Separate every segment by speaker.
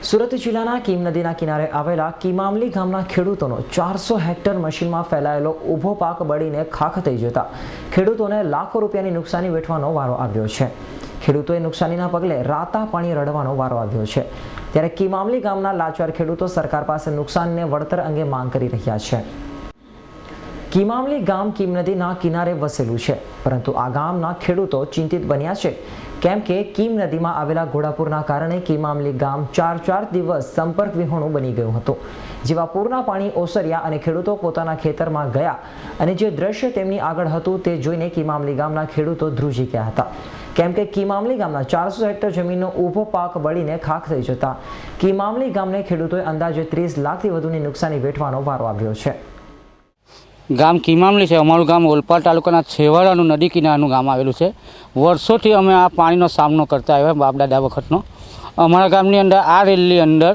Speaker 1: સુરત જિલ્લાના કીમ નદીના કિનારે આવેલા કીમામલી ગામના ખેડૂતોનો 400 હેક્ટર મશીનમાં ફેલાયેલો ઊભો પાક બળીને ખાખ થઈ જતા ખેડૂતોને લાખો રૂપિયાની નુકસાની વેઠવાનો વારો આવ્યો છે। ખેડૂતોએ નુકસાનીના પગલે રાતા પાણી રડવાનો વારો આવ્યો છે। ત્યારે કીમામલી ગામના લાચાર ખેડૂતો સરકાર પાસે નુકસાનને વળતર અંગે માંગ કરી રહ્યા છે। કીમામલી ગામ કીમ નદીના કિનારે વસેલું છે, પરંતુ આ ગામના ખેડૂતો ચિંતિત બન્યા છે, કેમ કે કીમ નદીમાં આવેલા ઘોડાપુરના કારણે કીમામલી ગામ 4 દિવસ સંપર્ક વિહોણું બની ગયું હતું। જેવા પૂરના પાણી ઓસર્યા અને ખેડૂતો પોતાના ખેતરમાં ગયા અને જે દ્રશ્ય તેમની આગળ હતું તે જોઈને કીમામલી ગામના ખેડૂતો ધ્રુજી ગયા હતા, કેમ કે કીમામલી ગામના 400 હેક્ટર જમીનનો ઊભો પાક બળીને ખાખ થઈ જતા કીમામલી ગામને ખેડૂતોએ અંદાજે 30 લાખથી વધુની નુકસાની વેઠવાનો વારો આવ્યો છે।
Speaker 2: ગામ કીમામલી છે। અમારું ગામ ઓલપાડ તાલુકાના છેવાડાનું નદી કિનારાનું ગામ આવેલું છે। વર્ષોથી અમે આ પાણીનો સામનો કરતા આવ્યા, બાપ દાદા વખતનો। અમારા ગામની અંદર આ રેલની અંદર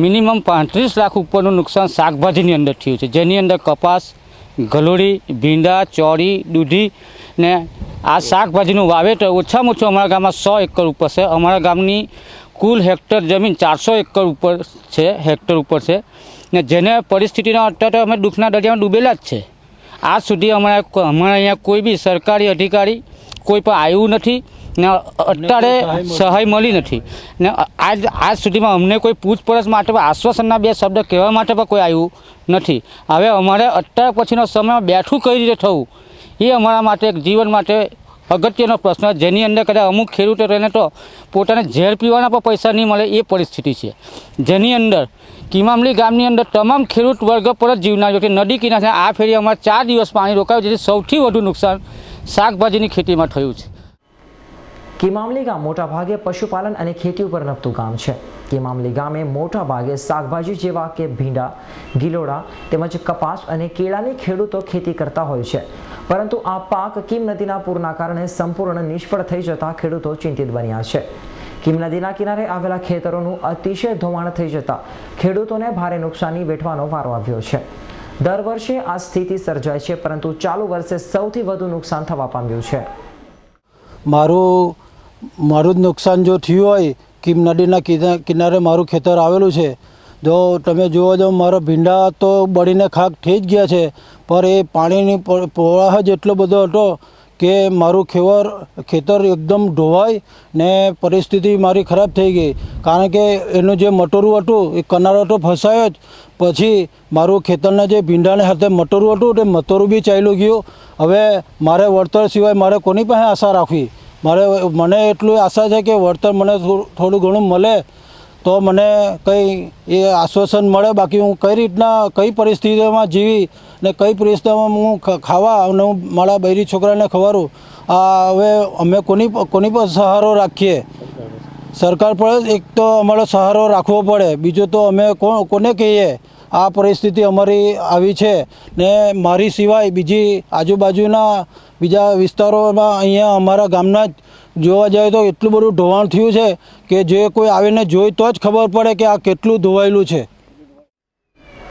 Speaker 2: મિનિમમ 35 લાખ ઉપરનું નુકસાન શાકભાજીની અંદર થયું છે, જેની અંદર કપાસ, ગલોડી, ભીંડા, ચોરી, દૂધી ને આ શાકભાજીનું વાવેતર ઓછામાં ઓછું અમારા ગામમાં 100 એકર ઉપર છે। અમારા ગામની કુલ હેક્ટર જમીન 400 એકર ઉપર છે, હેક્ટર ઉપર છે ને જેને પરિસ્થિતિના અત્યારે અમે દુઃખના દરિયામાં ડૂબેલા જ છે। આજ સુધી અમારા અહીંયા કોઈ બી સરકારી અધિકારી કોઈ પણ આવ્યું નથી ને અત્યારે સહાય મળી નથી ને આજ સુધીમાં અમને કોઈ પૂછપરછ માટે આશ્વાસનના 2 શબ્દ કહેવા માટે પણ કોઈ આવ્યું નથી। હવે અમારે અત્યાર પછીનો સમયમાં બેઠું કઈ રીતે થવું એ અમારા માટે એક જીવન માટે અગત્યનો પ્રશ્ન, જેની અંદર કદાચ અમુક ખેડૂતો રહીને તો પોતાને ઝેર પીવાના પણ પૈસા નહીં મળે એ પરિસ્થિતિ છે। જેની અંદર કીમામલી ગામની અંદર તમામ ખેડૂત વર્ગ પર જ જીવના જો કે નદી કિનારે આ ફેરી અમારે 4 દિવસ પાણી રોકાયું, જેથી સૌથી વધુ નુકસાન શાકભાજીની ખેતીમાં થયું છે।
Speaker 1: કીમામલી ગામ મોટાભાગે પશુપાલન અને ખેતી ઉપર નભતું ગામ છે। કીમામલી ગામે મોટાભાગે શાકભાજી જેવા કે ભીંડા, ગિલોડા તેમજ કપાસ અને કેળાની ખેડૂતો ખેતી કરતા હોય છે, પરંતુ આ પાક કીમ નદીના પૂરના કારણે સંપૂર્ણ નિષ્ફળ થઈ જતા ખેડૂતો ચિંતિત બન્યા છે। કીમ નદીના કિનારે આવેલા ખેતરોનું અતિશય ધોવાણ થઈ જતા ખેડૂતોને ભારે નુકસાની વેઠવાનો વારો આવ્યો છે। દર વર્ષે આ સ્થિતિ સર્જાય છે, પરંતુ ચાલુ વર્ષે સૌથી વધુ નુકસાન થવા પામ્યું છે।
Speaker 3: મારું જ નુકસાન જો થયું હોય, કીમ નદીના કિનારે મારું ખેતર આવેલું છે, જો તમે જુઓ તો મારા ભીંડા તો બળીને ખાક થઈ જ ગયા છે, પણ એ પાણીની પ્રવાહ જ એટલો બધો હતો કે મારું ખેતર એકદમ ધોવાય ને પરિસ્થિતિ મારી ખરાબ થઈ ગઈ, કારણ કે એનું જે મટોરું હતું એ કિનારો તો ફસાયો જ, પછી મારું ખેતરના જે ભીંડાને સાથે મટોરું હતું તે મટોરું બી ચાલ્યું ગયું। હવે મારે વળતર સિવાય મારે કોની પાસે આશા રાખવી? મને એટલું આશા છે કે વળતર મને થોડું ઘણું મળે તો મને કંઈ એ આશ્વાસન મળે, બાકી હું કઈ રીતના કઈ પરિસ્થિતિમાં જીવી ને કઈ પરિસ્થિતિમાં હું ખાવા અને હું મારા બૈરી છોકરાને ખવારું? આ હવે અમે કોની પર સહારો રાખીએ? સરકાર પર એક તો અમારો સહારો રાખવો પડે, બીજું તો અમે કોને કહીએ? આ પરિસ્થિતિ અમારી આવી છે ને મારી સિવાય બીજી આજુબાજુના બીજા વિસ્તારોમાં અહીંયા અમારા ગામના જ જોવા જાય તો એટલું બધું ધોવાણ થયું છે કે જે કોઈ આવીને જોઈ તો જ ખબર પડે કે આ કેટલું ધોવાયેલું છે।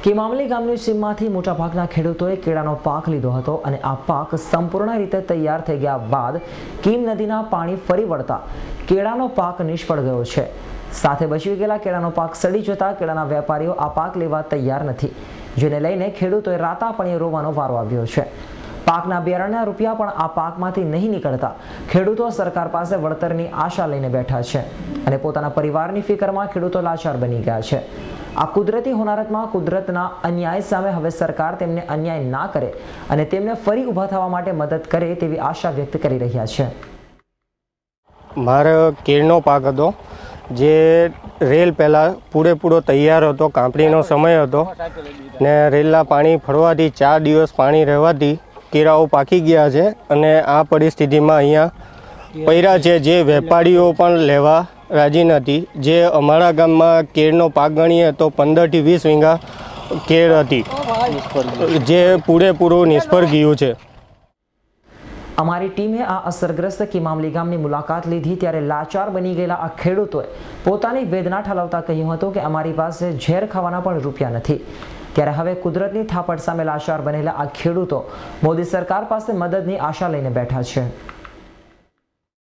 Speaker 1: કીમામલી ગામની સીમમાંથી મોટાભાગના ખેડૂતોએ કેળાનો પાક લીધો હતો અને આ પાક સંપૂર્ણ રીતે તૈયાર થઈ ગયા બાદ કીમ નદીના પાણી ફરી વળતા કેળાનો પાક નિષ્ફળ ગયો છે। સાથે બચી ગયેલા કેળાનો પાક સડી જતા કેળાના વેપારીઓ આ પાક લેવા તૈયાર નથી, જેને લઈને ખેડૂતોએ રાતાપણીએ રોવાનો વારો આવ્યો છે। પાકના બિયારણના રૂપિયા પણ આ પાકમાંથી નહીં નીકળતા ખેડૂતો સરકાર પાસે વળતરની આશા લઈને બેઠા છે અને પોતાના પરિવારની ફિકરમાં ખેડૂતો લાચાર બની ગયા છે। આ કુદરતી હોનારતમાં કુદરતના અન્યાય સામે હવે સરકાર તેમને અન્યાય ના કરે અને તેમને ફરી ઊભા થવા માટે મદદ કરે તેવી આશા વ્યક્ત કરી રહ્યા છે।
Speaker 4: મારો કેળનો પાક હતો, જે રેલ પહેલાં પૂરેપૂરો તૈયાર હતો, કાપણીનો સમય હતો ને રેલના પાણી ફરવાથી 4 દિવસ પાણી રહેવાથી કેળાઓ પાકી ગયા છે અને આ પરિસ્થિતિમાં અહીંયા પૈરા છે, જે વેપારીઓ પણ લેવા રાજી નથી। જે અમારા ગામમાં કેળનો પાક ગણીએ તો 15 થી 20 વીઘા કેળ હતી, જે પૂરેપૂરું નિષ્ફળ ગયું છે।
Speaker 1: અમારી ટીમે આ અસરગ્રસ્ત કીમામલી ગામની મુલાકાત લીધી ત્યારે લાચાર બની ગયેલા આ ખેડૂતોએ પોતાની વેદના ઠાલવતા કહ્યું હતું કે અમારી પાસે ઝેર ખાવાના પણ રૂપિયા નથી। ત્યારે હવે કુદરતની થાપટ સામે લાચાર બનેલા આ ખેડૂતો મોદી સરકાર પાસે મદદની આશા લઈને બેઠા છે।